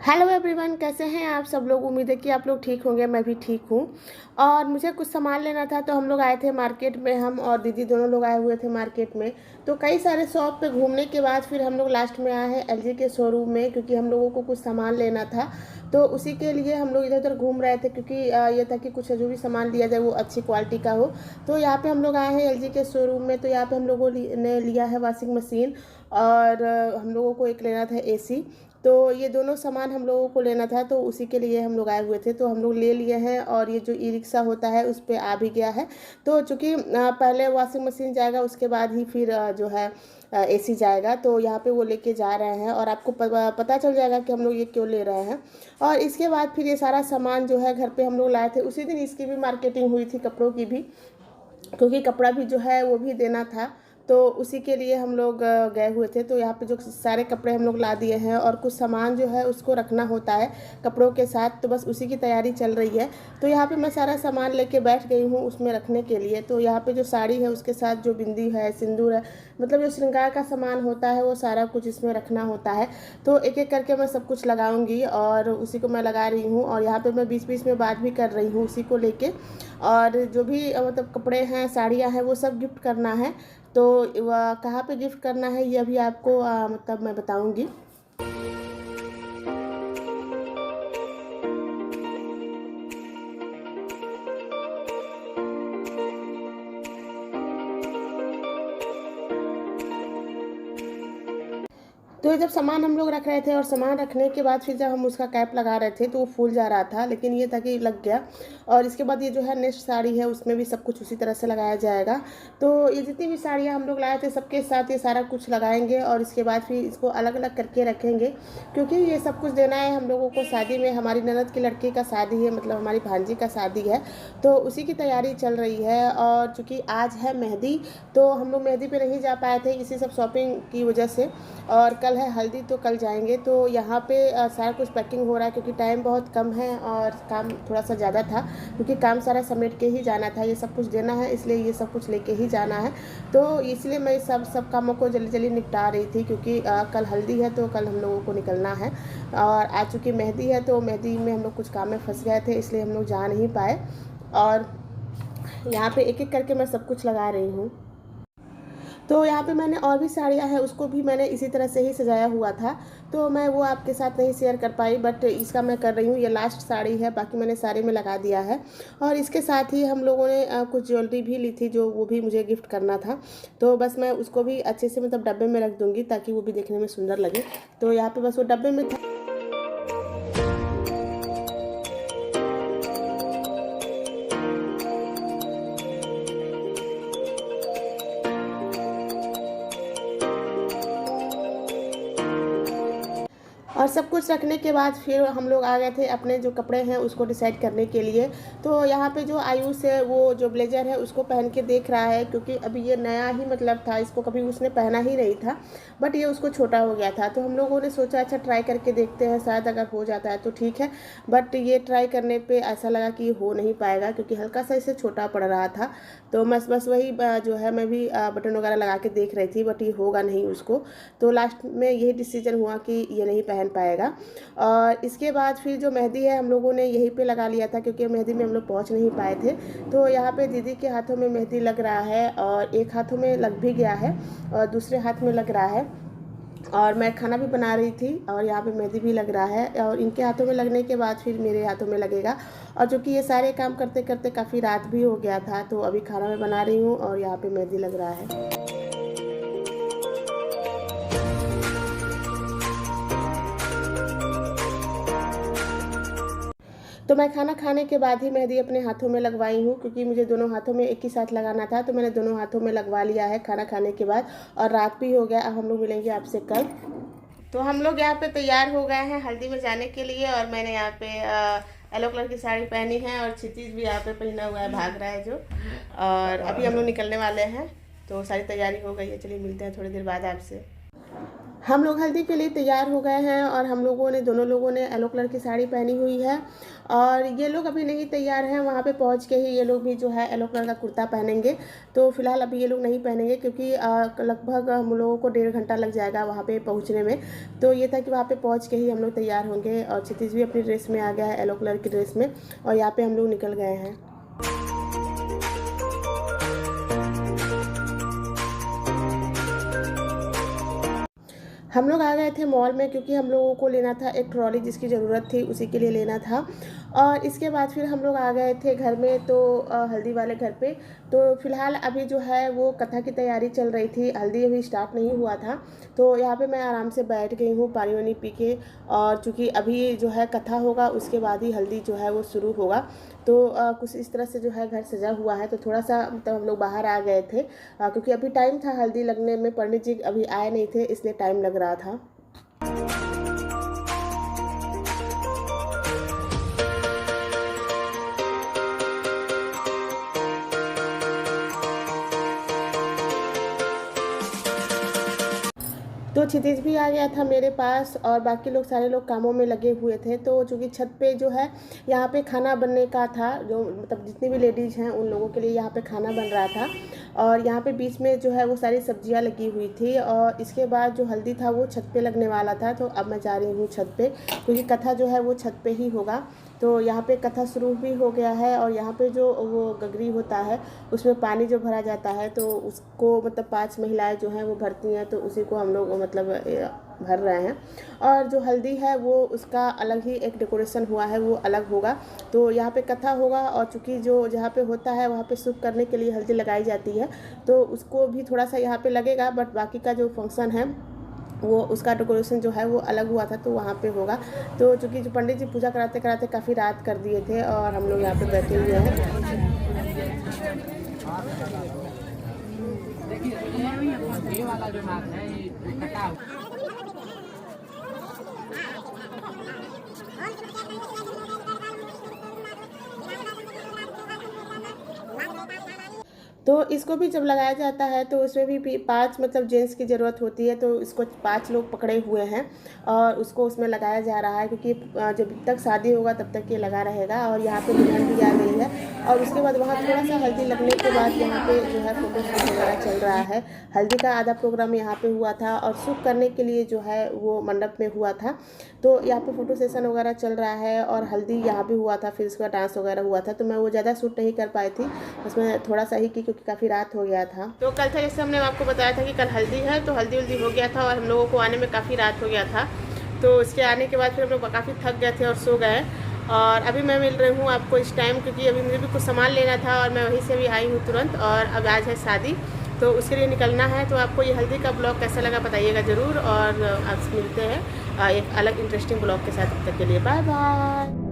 Hello everyone, कैसे हैं आप सब लोग। उम्मीद है कि आप लोग ठीक होंगे। मैं भी ठीक हूँ। और मुझे कुछ सामान लेना था तो हम लोग आए थे मार्केट में। हम और दीदी दोनों लोग आए हुए थे मार्केट में। तो कई सारे शॉप पे घूमने के बाद फिर हम लोग लास्ट में आए हैं एलजी के शोरूम में, क्योंकि हम लोगों को कुछ सामान लेना था। तो उसी के लिए हम लोग इधर उधर घूम रहे थे, क्योंकि ये था कि कुछ जो भी सामान लिया जाए वो अच्छी क्वालिटी का हो। तो यहाँ पे हम लोग आए हैं एलजी के शोरूम में। तो यहाँ पे हम लोगों ने लिया है वॉशिंग मशीन, और हम लोगों को एक लेना था एसी। तो ये दोनों सामान हम लोगों को लेना था, तो उसी के लिए हम लोग आए हुए थे। तो हम लोग ले लिए हैं, और ये जो ई रिक्शा होता है उस पर आ भी गया है। तो चूँकि पहले वॉशिंग मशीन जाएगा, उसके बाद ही फिर जो है एसी जाएगा। तो यहाँ पे वो लेके जा रहे हैं, और आपको पता चल जाएगा कि हम लोग ये क्यों ले रहे हैं। और इसके बाद फिर ये सारा सामान जो है घर पे हम लोग लाए थे। उसी दिन इसकी भी मार्केटिंग हुई थी, कपड़ों की भी, क्योंकि कपड़ा भी जो है वो भी देना था। तो उसी के लिए हम लोग गए हुए थे। तो यहाँ पे जो सारे कपड़े हम लोग ला दिए हैं, और कुछ सामान जो है उसको रखना होता है कपड़ों के साथ, तो बस उसी की तैयारी चल रही है। तो यहाँ पे मैं सारा सामान लेके बैठ गई हूँ उसमें रखने के लिए। तो यहाँ पे जो साड़ी है उसके साथ जो बिंदी है, सिंदूर है, मतलब जो श्रृंगार का सामान होता है वो सारा कुछ इसमें रखना होता है। तो एक एक करके मैं सब कुछ लगाऊंगी, और उसी को मैं लगा रही हूँ। और यहाँ पे मैं बीच बीच में बात भी कर रही हूँ उसी को लेके। और जो भी मतलब कपड़े हैं, साड़ियाँ हैं, वो सब गिफ्ट करना है। तो वह कहाँ पे गिफ्ट करना है ये अभी आपको मतलब मैं बताऊंगी। तो जब सामान हम लोग रख रहे थे, और सामान रखने के बाद फिर जब हम उसका कैप लगा रहे थे तो वो फूल जा रहा था, लेकिन ये था कि लग गया। और इसके बाद ये जो है नेक्स्ट साड़ी है उसमें भी सब कुछ उसी तरह से लगाया जाएगा। तो ये जितनी भी साड़ियाँ हम लोग लाए थे सबके साथ ये सारा कुछ लगाएंगे, और इसके बाद फिर इसको अलग अलग करके रखेंगे, क्योंकि ये सब कुछ देना है हम लोगों को शादी में। हमारी ननद की लड़की का शादी है, मतलब हमारी भांजी का शादी है। तो उसी की तैयारी चल रही है। और चूँकि आज है मेहंदी, तो हम लोग मेहंदी पे नहीं जा पाए थे इसी सब शॉपिंग की वजह से। और कल है हल्दी, तो कल जाएंगे। तो यहाँ पे सारा कुछ पैकिंग हो रहा है, क्योंकि टाइम बहुत कम है और काम थोड़ा सा ज़्यादा था, क्योंकि काम सारा समेट के ही जाना था। ये सब कुछ देना है, इसलिए ये सब कुछ लेके ही जाना है। तो इसलिए मैं सब कामों को जल्दी जल्दी निपटा रही थी, क्योंकि कल हल्दी है तो कल हम लोगों को निकलना है। और आज चूँकि मेहंदी है, तो मेहंदी में हम लोग कुछ काम में फंस गए थे, इसलिए हम लोग जा नहीं पाए। और यहाँ पे एक एक करके मैं सब कुछ लगा रही हूँ। तो यहाँ पे मैंने और भी साड़ियाँ हैं, उसको भी मैंने इसी तरह से ही सजाया हुआ था। तो मैं वो आपके साथ नहीं शेयर कर पाई, बट इसका मैं कर रही हूँ। ये लास्ट साड़ी है, बाकी मैंने सारे में लगा दिया है। और इसके साथ ही हम लोगों ने कुछ ज्वेलरी भी ली थी, जो वो भी मुझे गिफ्ट करना था। तो बस मैं उसको भी अच्छे से मतलब डब्बे में रख दूँगी, ताकि वो भी देखने में सुंदर लगे। तो यहाँ पर बस वो डब्बे में था। और सब कुछ रखने के बाद फिर हम लोग आ गए थे अपने जो कपड़े हैं उसको डिसाइड करने के लिए। तो यहाँ पे जो आयुष है वो जो ब्लेज़र है उसको पहन के देख रहा है, क्योंकि अभी ये नया ही मतलब था, इसको कभी उसने पहना ही नहीं था। बट ये उसको छोटा हो गया था। तो हम लोगों ने सोचा अच्छा ट्राई करके देखते हैं, शायद अगर हो जाता है तो ठीक है। बट ये ट्राई करने पर ऐसा लगा कि हो नहीं पाएगा, क्योंकि हल्का सा इसे छोटा पड़ रहा था। तो बस वही जो है मैं भी बटन वगैरह लगा के देख रही थी, बट ये होगा नहीं उसको। तो लास्ट में यही डिसीजन हुआ कि ये नहीं पहन पाएगा। और इसके बाद फिर जो मेहंदी है हम लोगों ने यहीं पे लगा लिया था, क्योंकि मेहंदी में हम लोग पहुंच नहीं पाए थे। तो यहाँ पे दीदी के हाथों में मेहंदी लग रहा है, और एक हाथों में लग भी गया है, और दूसरे हाथ में लग रहा है। और मैं खाना भी बना रही थी, और यहाँ पे मेहंदी भी लग रहा है। और इनके हाथों में लगने के बाद फिर मेरे हाथों में लगेगा। और जो कि ये सारे काम करते करते काफ़ी रात भी हो गया था। तो अभी खाना मैं बना रही हूँ, और यहाँ पे मेहंदी लग रहा है। तो मैं खाना खाने के बाद ही मेहंदी अपने हाथों में लगवाई हूँ, क्योंकि मुझे दोनों हाथों में एक ही साथ लगाना था। तो मैंने दोनों हाथों में लगवा लिया है खाना खाने के बाद। और रात भी हो गया। अब हम लोग मिलेंगे आपसे कल। तो हम लोग यहाँ पे तैयार हो गए हैं हल्दी में जाने के लिए। और मैंने यहाँ पे येलो कलर की साड़ी पहनी है, और क्षितिज भी यहाँ पे पहना हुआ है, भाग रहा है जो। और अभी हम लोग निकलने वाले हैं। तो सारी तैयारी हो गई है, चलिए मिलते हैं थोड़ी देर बाद आपसे। हम लोग हल्दी के लिए तैयार हो गए हैं और हम लोगों ने दोनों लोगों ने येलो कलर की साड़ी पहनी हुई है और ये लोग अभी नहीं तैयार हैं। वहाँ पे पहुँच के ही ये लोग भी जो है येलो कलर का कुर्ता पहनेंगे। तो फिलहाल अभी ये लोग नहीं पहनेंगे क्योंकि लगभग हम लोगों को 1.5 घंटा लग जाएगा वहाँ पे पहुँचने में। तो ये था कि वहाँ पे पहुँच के ही हम लोग तैयार होंगे और क्षितिज भी अपनी ड्रेस में आ गया है येलो कलर की ड्रेस में और यहाँ पर हम लोग निकल गए हैं। हम लोग आ गए थे मॉल में क्योंकि हम लोगों को लेना था एक ट्रॉली जिसकी ज़रूरत थी, उसी के लिए लेना था। और इसके बाद फिर हम लोग आ गए थे घर में, तो हल्दी वाले घर पे। तो फिलहाल अभी जो है वो कथा की तैयारी चल रही थी, हल्दी अभी स्टार्ट नहीं हुआ था। तो यहाँ पे मैं आराम से बैठ गई हूँ पानी वानी पी के, और चूँकि अभी जो है कथा होगा उसके बाद ही हल्दी जो है वो शुरू होगा। तो कुछ इस तरह से जो है घर सजा हुआ है। तो थोड़ा सा मतलब हम लोग बाहर आ गए थे क्योंकि अभी टाइम था हल्दी लगने में, पंडित जी अभी आए नहीं थे इसलिए टाइम लग रहा था। तो क्षितिज भी आ गया था मेरे पास और बाकी लोग सारे लोग कामों में लगे हुए थे। तो चूँकि छत पे जो है यहाँ पे खाना बनने का था, जो मतलब जितनी भी लेडीज़ हैं उन लोगों के लिए यहाँ पे खाना बन रहा था। और यहाँ पे बीच में जो है वो सारी सब्जियाँ लगी हुई थी और इसके बाद जो हल्दी था वो छत पे लगने वाला था। तो अब मैं जा रही हूँ छत पे क्योंकि कथा जो है वो छत पे ही होगा। तो यहाँ पे कथा शुरू भी हो गया है और यहाँ पे जो वो गगरी होता है उसमें पानी जो भरा जाता है तो उसको मतलब 5 महिलाएं जो हैं वो भरती हैं, तो उसी को हम लोग मतलब भर रहे हैं। और जो हल्दी है वो उसका अलग ही एक डेकोरेशन हुआ है, वो अलग होगा। तो यहाँ पे कथा होगा और चूँकि जो जहाँ पे होता है वहाँ पे शुभ करने के लिए हल्दी लगाई जाती है, तो उसको भी थोड़ा सा यहाँ पे लगेगा। बट बाकी का जो फंक्शन है वो उसका डेकोरेशन जो है वो अलग हुआ था, तो वहाँ पे होगा। तो चूँकि जो पंडित जी पूजा कराते कराते काफ़ी रात कर दिए थे और हम लोग यहाँ पे बैठे हुए हैं। तो इसको भी जब लगाया जाता है तो उसमें भी 5 मतलब जेंट्स की ज़रूरत होती है। तो इसको 5 लोग पकड़े हुए हैं और उसको उसमें लगाया जा रहा है क्योंकि जब तक शादी होगा तब तक ये लगा रहेगा। और यहाँ पे दुल्हन भी आ गई है और उसके बाद वहाँ थोड़ा सा हल्दी लगने के बाद यहाँ पे जो है फोटो शूट वगैरह चल रहा है। हल्दी का आधा प्रोग्राम यहाँ पे हुआ था और शुभ करने के लिए जो है वो मंडप में हुआ था। तो यहाँ पे फ़ोटो सेशन वगैरह चल रहा है और हल्दी यहाँ पे हुआ था, फिर उसका डांस वगैरह हुआ था। तो मैं वो ज़्यादा शूट नहीं कर पाई थी, उसमें थोड़ा सा ही की क्योंकि काफ़ी रात हो गया था। तो कल था जैसे हमने आपको बताया था कि कल हल्दी है, तो हल्दी वल्दी हो गया था और हम लोगों को आने में काफ़ी रात हो गया था। तो उसके आने के बाद फिर हम लोग काफ़ी थक गए थे और सो गए। और अभी मैं मिल रही हूँ आपको इस टाइम क्योंकि अभी मुझे भी कुछ सामान लेना था और मैं वहीं से भी आई हूँ तुरंत। और अब आज है शादी, तो उसके लिए निकलना है। तो आपको ये हल्दी का ब्लॉग कैसा लगा बताइएगा ज़रूर, और आपसे मिलते हैं एक अलग इंटरेस्टिंग ब्लॉग के साथ। तब तक के लिए बाय बाय।